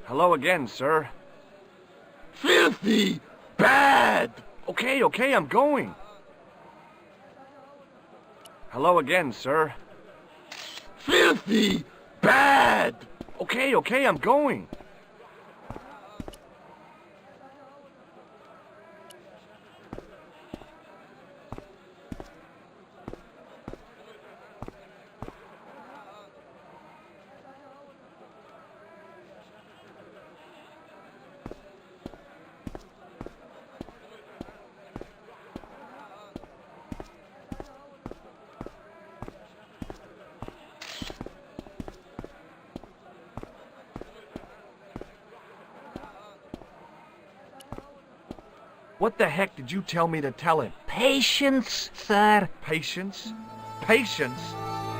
Hello again, sir. Filthy! Bad! Okay, I'm going. Hello again, sir. Filthy! Bad! Okay, I'm going. What the heck did you tell me to tell him? Patience, sir. Patience? Patience?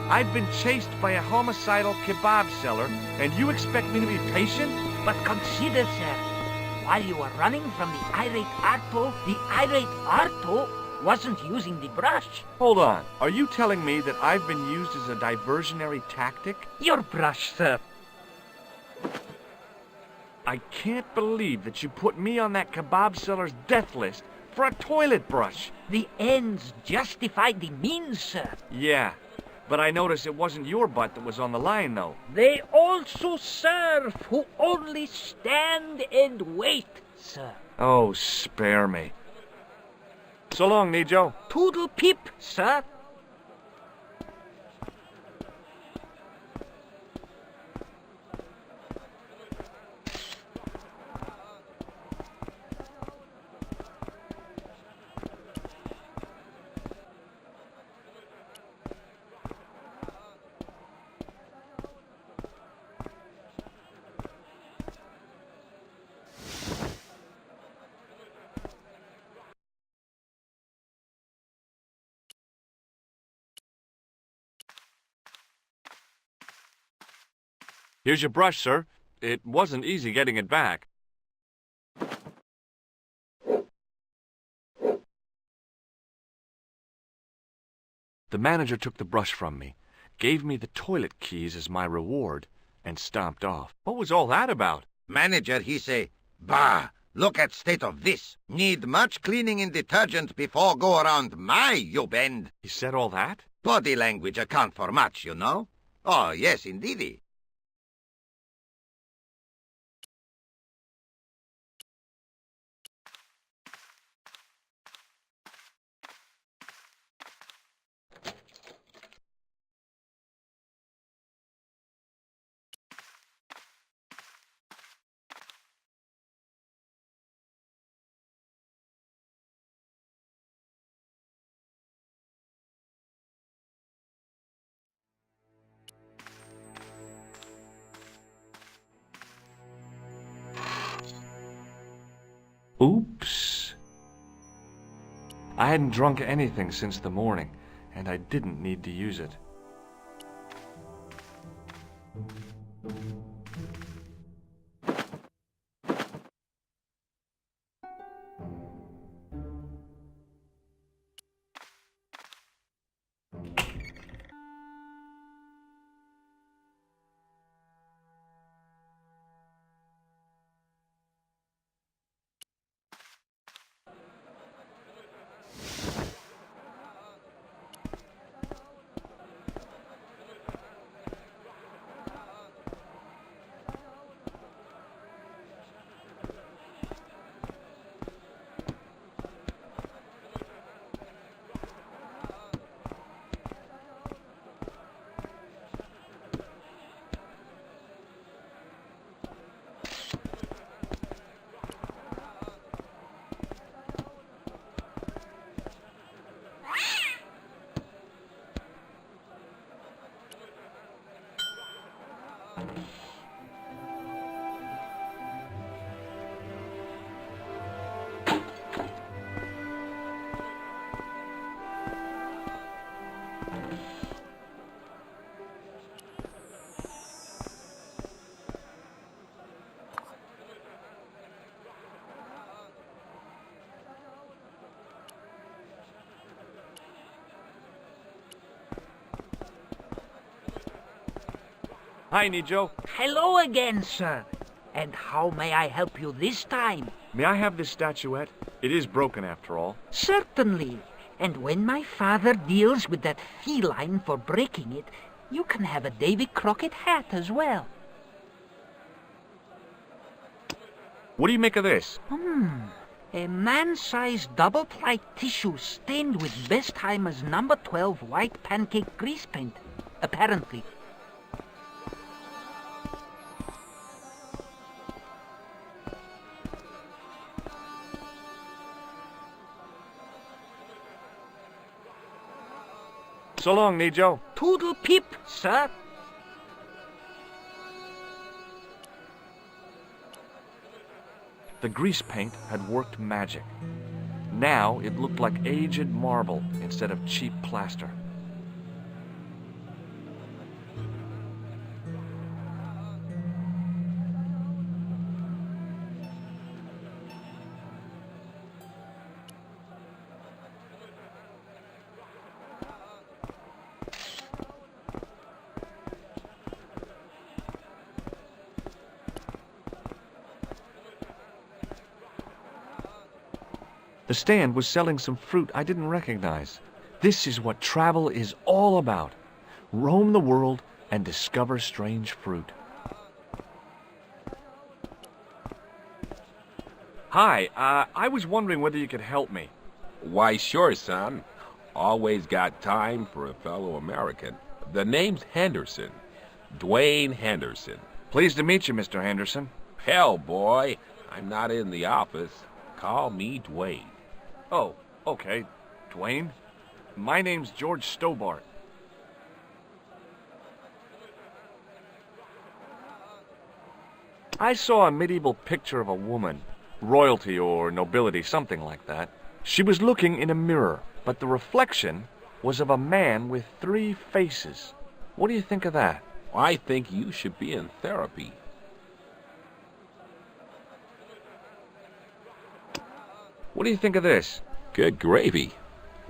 I've been chased by a homicidal kebab seller, and you expect me to be patient? But consider, sir, while you were running from the irate Arto wasn't using the brush. Hold on. Are you telling me that I've been used as a diversionary tactic? Your brush, sir. I can't believe that you put me on that kebab seller's death list for a toilet brush. The ends justified the means, sir. Yeah, but I noticed it wasn't your butt that was on the line, though. They also serve who only stand and wait, sir. Oh, spare me. So long, Nijo. Toodle pip, sir. Here's your brush, sir. It wasn't easy getting it back. The manager took the brush from me, gave me the toilet keys as my reward, and stomped off. What was all that about? Manager, he say, bah, look at state of this. Need much cleaning and detergent before go around my, you bend. He said all that? Body language account for much, you know. Oh, yes, indeedy. Oops. I hadn't drunk anything since the morning, and I didn't need to use it. Hi, Nijo. Hello again, sir. And how may I help you this time? May I have this statuette? It is broken after all. Certainly. And when my father deals with that feline for breaking it, you can have a Davy Crockett hat as well. What do you make of this? A man-sized double-ply tissue stained with Bestheimer's number 12 white pancake grease paint, apparently. So long, Nijo. Toodle pip, sir. The grease paint had worked magic. Now it looked like aged marble instead of cheap plaster. The stand was selling some fruit I didn't recognize. This is what travel is all about. Roam the world and discover strange fruit. Hi, I was wondering whether you could help me. Why, sure, son. Always got time for a fellow American. The name's Henderson. Dwayne Henderson. Pleased to meet you, Mr. Henderson. Hell, boy, I'm not in the office. Call me Dwayne. Oh, okay. Dwayne? My name's George Stobart. I saw a medieval picture of a woman. Royalty or nobility, something like that. She was looking in a mirror, but the reflection was of a man with 3 faces. What do you think of that? I think you should be in therapy. What do you think of this? Good gravy.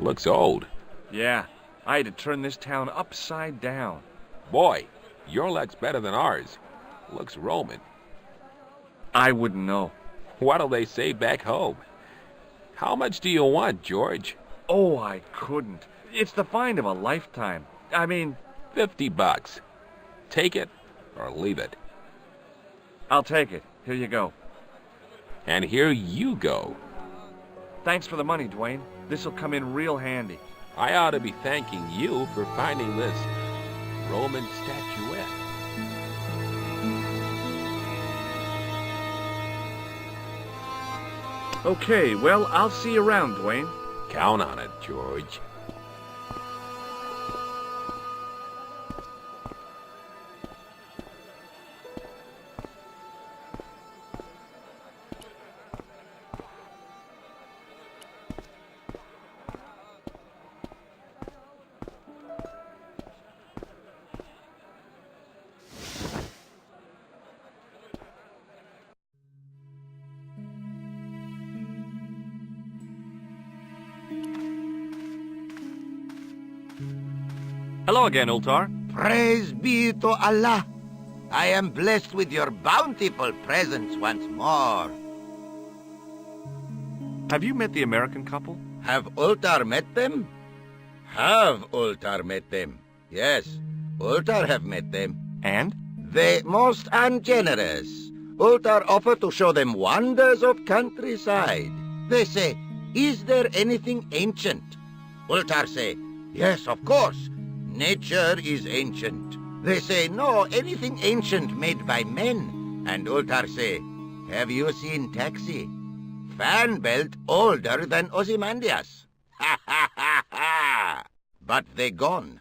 Looks old. Yeah, I had to turn this town upside down. Boy, your luck's better than ours. Looks Roman. I wouldn't know. What'll they say back home? How much do you want, George? Oh, I couldn't. It's the find of a lifetime. I mean... $50. Take it or leave it. I'll take it. Here you go. And here you go. Thanks for the money, Dwayne. This'll come in real handy. I ought to be thanking you for finding this Roman statuette. Okay, well, I'll see you around, Dwayne. Count on it, George. Hello again, Ultar. Praise be to Allah. I am blessed with your bountiful presence once more. Have you met the American couple? Have Ultar met them? Have Ultar met them? Yes, Ultar have met them. And? They most ungenerous. Ultar offer to show them wonders of countryside. They say, is there anything ancient? Ultar say, yes, of course. Nature is ancient. They say, no, anything ancient made by men. And Ultar say, have you seen Taxi? Fan belt older than Ozymandias. Ha ha ha ha! But they gone.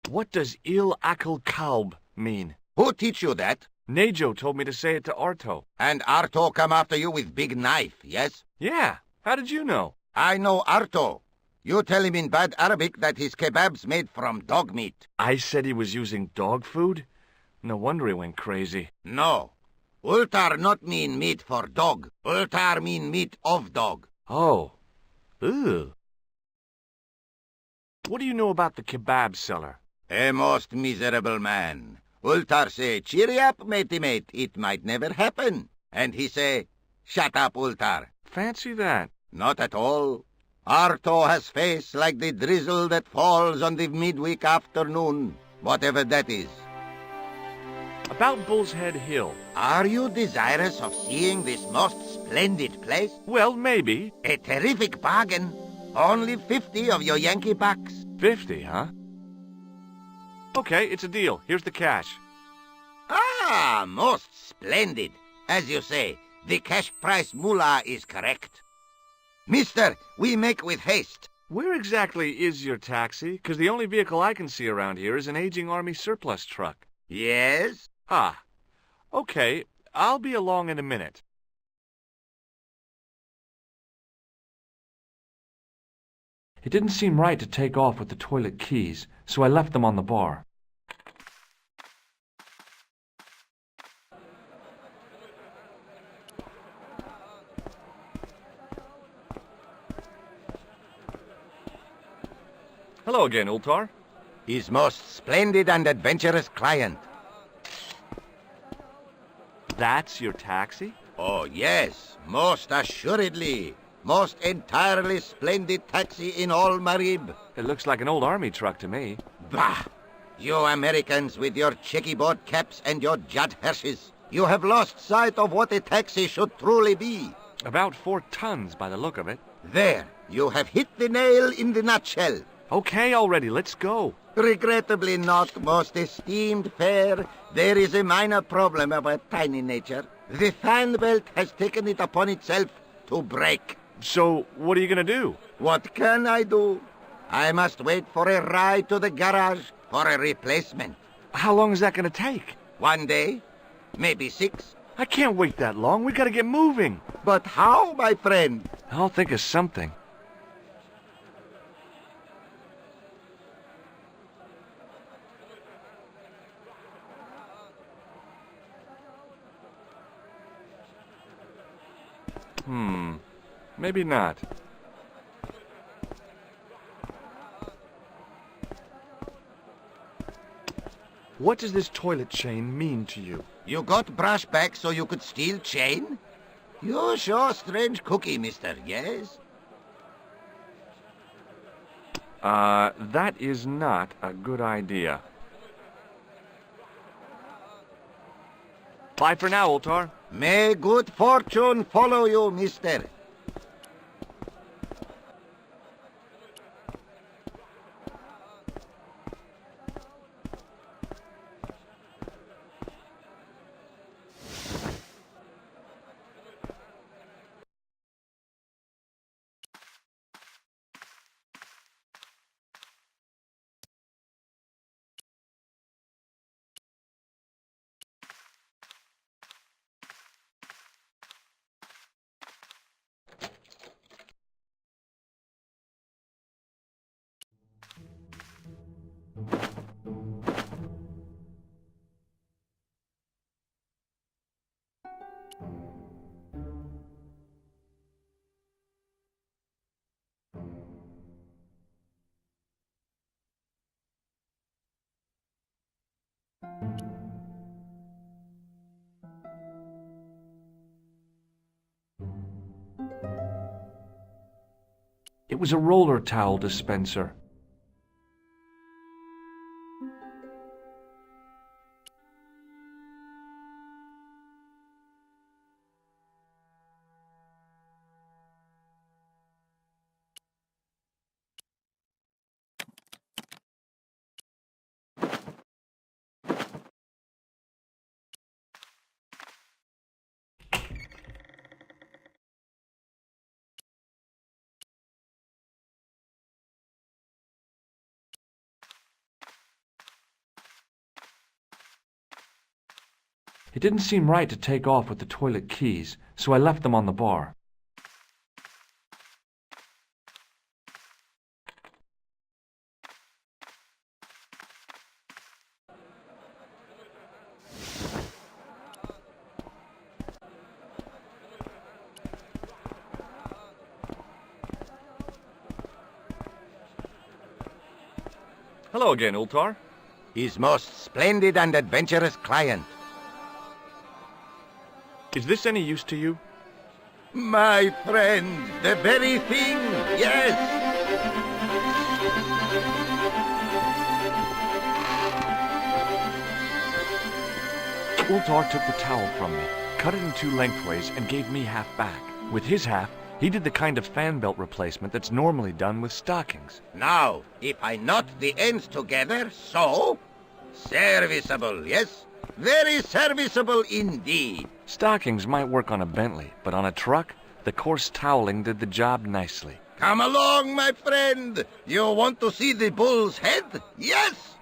What does Il Akal Kalb mean? Who teach you that? Nejo told me to say it to Arto. And Arto come after you with big knife, yes? Yeah, how did you know? I know Arto. You tell him in bad Arabic that his kebab's made from dog meat. I said he was using dog food? No wonder he went crazy. No. Ultar not mean meat for dog. Ultar mean meat of dog. Oh. Ugh. What do you know about the kebab seller? A most miserable man. Ultar say, cheery up, matey mate, it might never happen. And he say, shut up, Ultar. Fancy that. Not at all. Arto has face like the drizzle that falls on the midweek afternoon, whatever that is. About Bull's Head Hill. Are you desirous of seeing this most splendid place? Well, maybe. A terrific bargain. Only 50 of your Yankee bucks. 50, huh? Okay, it's a deal. Here's the cash. Ah, most splendid. As you say, the cash price moolah is correct. Mister, we make with haste. Where exactly is your taxi? 'Cause the only vehicle I can see around here is an aging Army surplus truck. Yes? Ah, okay. I'll be along in a minute. It didn't seem right to take off with the toilet keys, so I left them on the bar. Hello again, Ultar. His most splendid and adventurous client. That's your taxi? Oh, yes, most assuredly. Most entirely splendid taxi in all Marib. It looks like an old army truck to me. Bah! You Americans with your checkerboard caps and your Judd Hirsches. You have lost sight of what a taxi should truly be. About 4 tons by the look of it. There, you have hit the nail in the nutshell. Okay, already, let's go. Regrettably not, most esteemed fair. There is a minor problem of a tiny nature. The fan belt has taken it upon itself to break. So, what are you gonna do? What can I do? I must wait for a ride to the garage for a replacement. How long is that gonna take? 1 day, maybe 6. I can't wait that long. We gotta get moving. But how, my friend? I'll think of something. Maybe not. What does this toilet chain mean to you? You got brush back so you could steal chain? You're sure strange cookie, mister, yes? That is not a good idea. Bye for now, Ultar. May good fortune follow you, mister. It was a roller towel dispenser. It didn't seem right to take off with the toilet keys, so I left them on the bar. Hello again, Ultar. his most splendid and adventurous client. Is this any use to you? My friend, the very thing, yes! Ultar took the towel from me, cut it in two lengthways, and gave me half back. With his half, he did the kind of fan belt replacement that's normally done with stockings. Now, if I knot the ends together, so... Serviceable, yes? Very serviceable indeed. Stockings might work on a Bentley, but on a truck, the coarse toweling did the job nicely. Come along, my friend. You want to see the bull's head? Yes!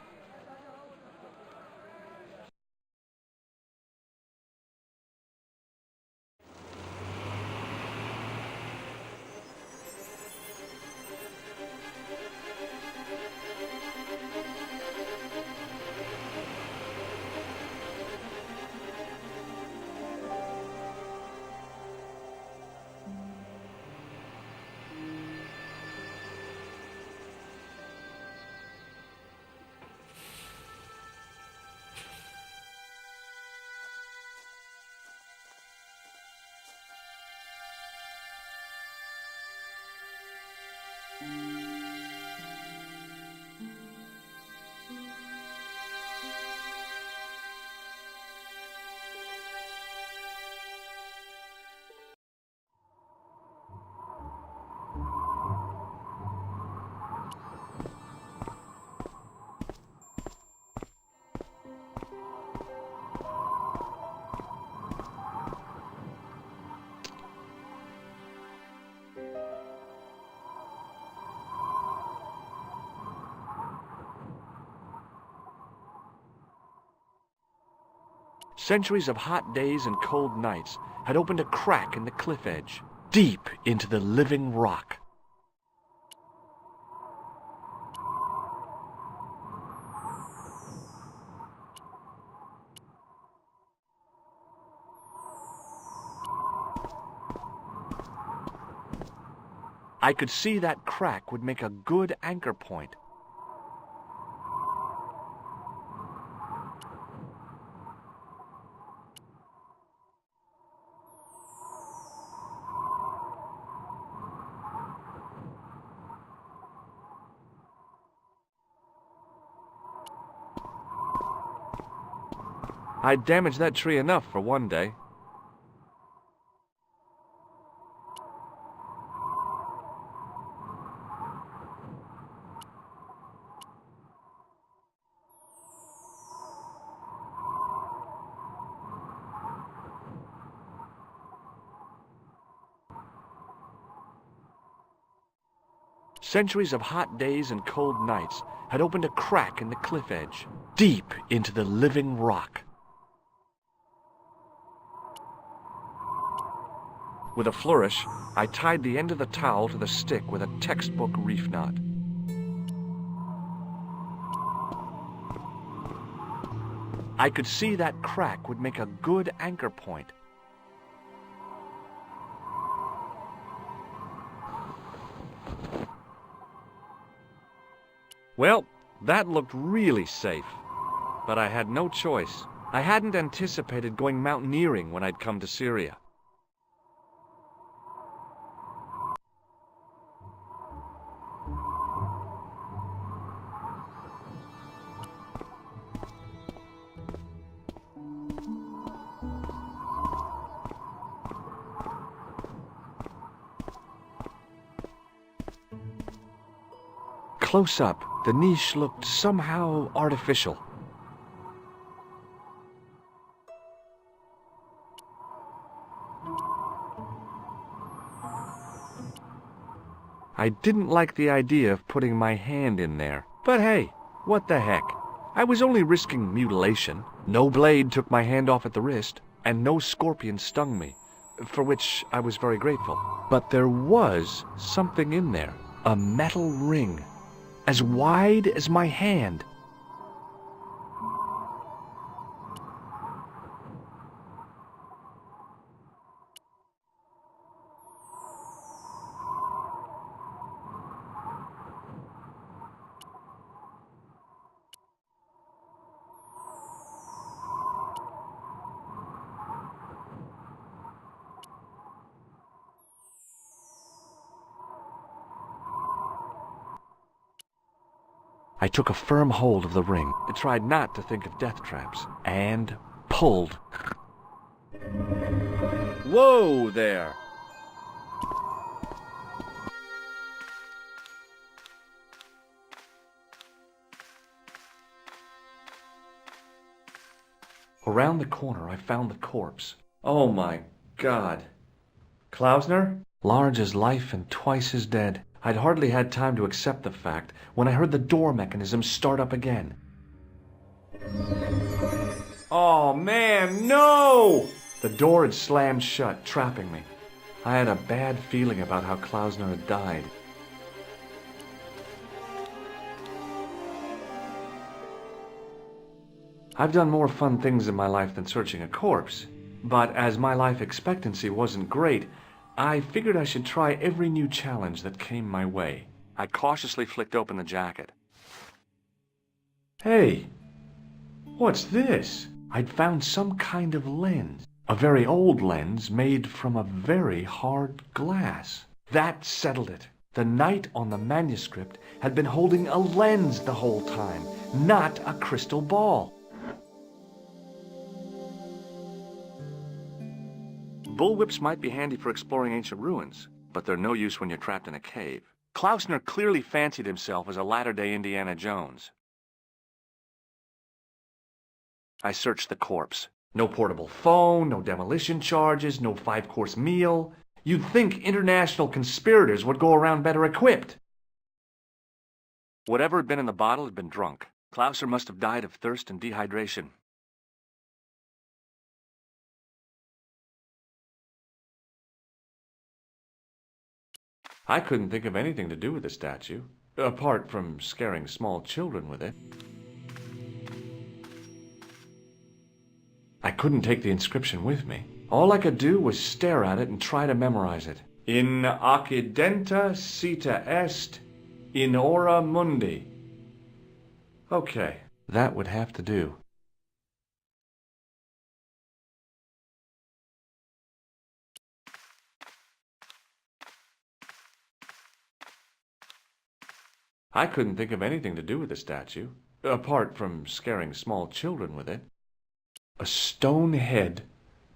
Centuries of hot days and cold nights had opened a crack in the cliff edge, deep into the living rock. I could see that crack would make a good anchor point. I'd damaged that tree enough for one day. Centuries of hot days and cold nights had opened a crack in the cliff edge, deep into the living rock. With a flourish, I tied the end of the towel to the stick with a textbook reef knot. I could see that crack would make a good anchor point. Well, that looked really safe, but I had no choice. I hadn't anticipated going mountaineering when I'd come to Syria. Close up, the niche looked somehow artificial. I didn't like the idea of putting my hand in there, but hey, what the heck? I was only risking mutilation. No blade took my hand off at the wrist, and no scorpion stung me, for which I was very grateful. But there was something in there, a metal ring, as wide as my hand. I took a firm hold of the ring and tried not to think of death traps, and pulled. Whoa there! Around the corner, I found the corpse. Oh my God. Klausner? Large as life and twice as dead. I'd hardly had time to accept the fact when I heard the door mechanism start up again. Oh man, no! The door had slammed shut, trapping me. I had a bad feeling about how Klausner had died. I've done more fun things in my life than searching a corpse, but as my life expectancy wasn't great, I figured I should try every new challenge that came my way. I cautiously flicked open the jacket. Hey, what's this? I'd found some kind of lens. A very old lens made from a very hard glass. That settled it. The knight on the manuscript had been holding a lens the whole time, not a crystal ball. Bullwhips might be handy for exploring ancient ruins, but they're no use when you're trapped in a cave. Klausner clearly fancied himself as a latter-day Indiana Jones. I searched the corpse. No portable phone, no demolition charges, no 5-course meal. You'd think international conspirators would go around better equipped. Whatever had been in the bottle had been drunk. Klausner must have died of thirst and dehydration. I couldn't think of anything to do with the statue, apart from scaring small children with it. I couldn't take the inscription with me. All I could do was stare at it and try to memorize it. In accidenta cita est in ora mundi. Okay, that would have to do. I couldn't think of anything to do with the statue, apart from scaring small children with it. A stone head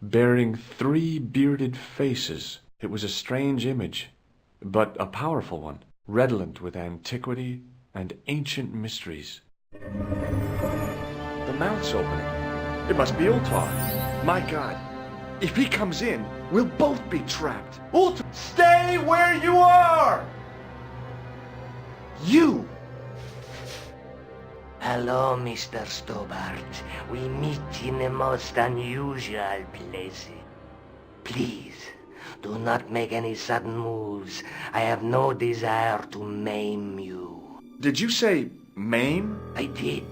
bearing 3 bearded faces. It was a strange image, but a powerful one, redolent with antiquity and ancient mysteries. The mouth's opening. It must be Ultar. My God, if he comes in, we'll both be trapped. Ultar, stay where you are! You! Hello, Mr. Stobart. We meet in the most unusual places. Please, do not make any sudden moves. I have no desire to maim you. Did you say maim? I did.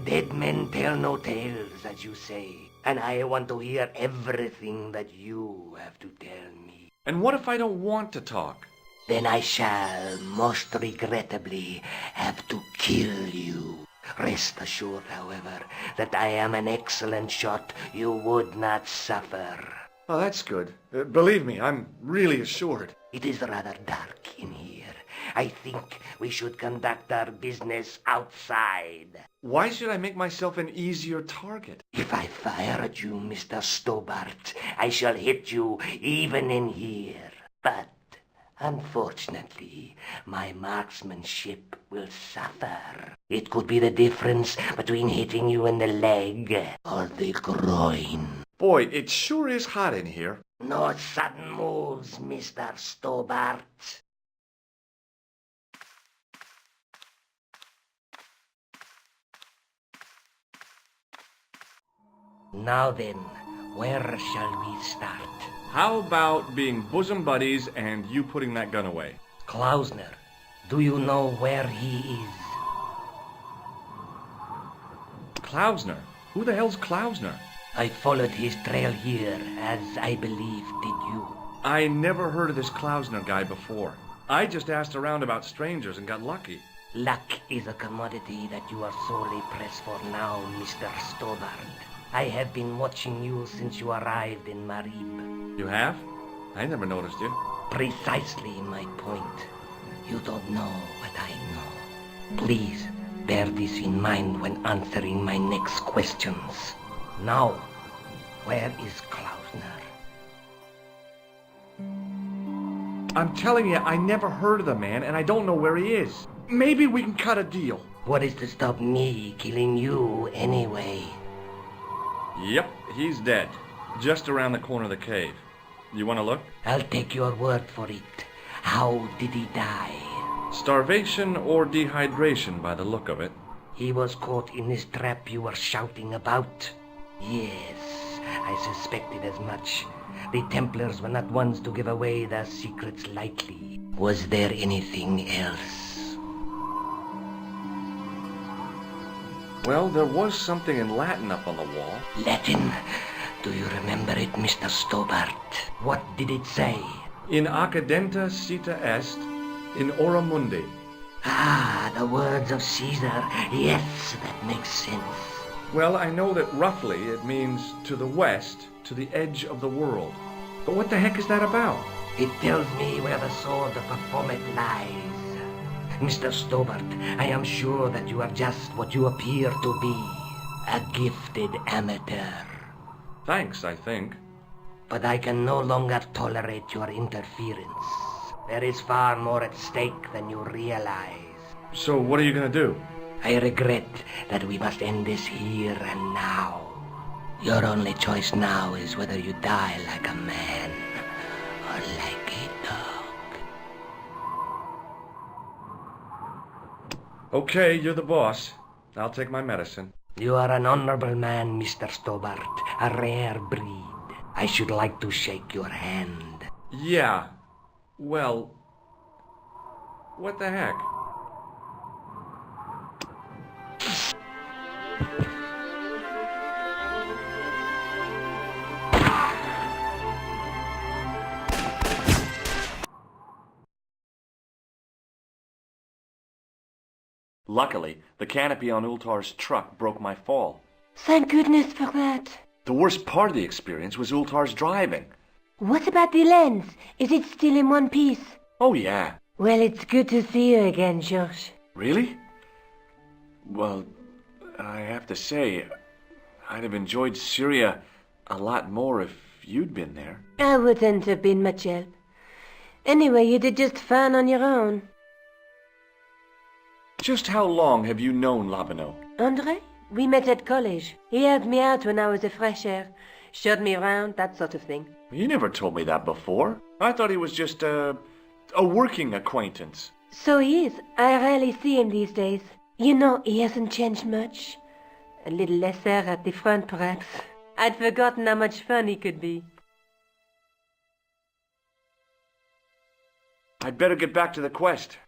Dead men tell no tales, as you say. And I want to hear everything that you have to tell me. And what if I don't want to talk? Then I shall, most regrettably, have to kill you. Rest assured, however, that I am an excellent shot you would not suffer. Oh, that's good. Believe me, I'm really assured. It is rather dark in here. I think we should conduct our business outside. Why should I make myself an easier target? If I fire at you, Mr. Stobart, I shall hit you even in here. But unfortunately, my marksmanship will suffer. It could be the difference between hitting you in the leg or the groin. Boy, it sure is hot in here. No sudden moves, Mr. Stobart. Now then, where shall we start? How about being bosom buddies and you putting that gun away? Klausner, do you know where he is? Klausner? Who the hell's Klausner? I followed his trail here, as I believe did you. I never heard of this Klausner guy before. I just asked around about strangers and got lucky. Luck is a commodity that you are sorely pressed for now, Mr. Stobart. I have been watching you since you arrived in Marib. You have? I never noticed you. Precisely my point. You don't know what I know. Please, Bear this in mind when answering my next questions. Now, where is Klausner? I'm telling you, I never heard of the man, and I don't know where he is. Maybe we can cut a deal. What is to stop me killing you anyway? Yep, he's dead. Just around the corner of the cave. You want to look? I'll take your word for it. How did he die? Starvation or dehydration by the look of it. He was caught in this trap you were shouting about. Yes, I suspected as much. The Templars were not ones to give away their secrets lightly. Was there anything else? Well, there was something in Latin up on the wall. Latin? Do you remember it, Mr. Stobart? What did it say? In accidenta cita est, in ora mundi. Ah, the words of Caesar. Yes, that makes sense. Well, I know that roughly it means to the west, to the edge of the world. But what the heck is that about? It tells me where the sword of Baphomet lies. Mr. Stobart, I am sure that you are just what you appear to be. A gifted amateur. Thanks, I think. But I can no longer tolerate your interference. There is far more at stake than you realize. So what are you gonna do? I regret that we must end this here and now. Your only choice now is whether you die like a man or like a dog. Okay, you're the boss. I'll take my medicine. You are an honorable man, Mr. Stobart. A rare breed. I should like to shake your hand. Yeah. Well, what the heck? Luckily, the canopy on Ultar's truck broke my fall. Thank goodness for that. The worst part of the experience was Ultar's driving. What about the lens? Is it still in one piece? Oh, yeah. Well, it's good to see you again, George. Really? Well, I have to say, I'd have enjoyed Syria a lot more if you'd been there. I wouldn't have been much help. Anyway, you did just fine on your own. Just how long have you known Labino? Andre? We met at college. He helped me out when I was a fresh air. Showed me around, that sort of thing. You never told me that before. I thought he was just a working acquaintance. So he is. I rarely see him these days. You know, he hasn't changed much. A little lesser at the front, perhaps. I'd forgotten how much fun he could be. I'd better get back to the quest.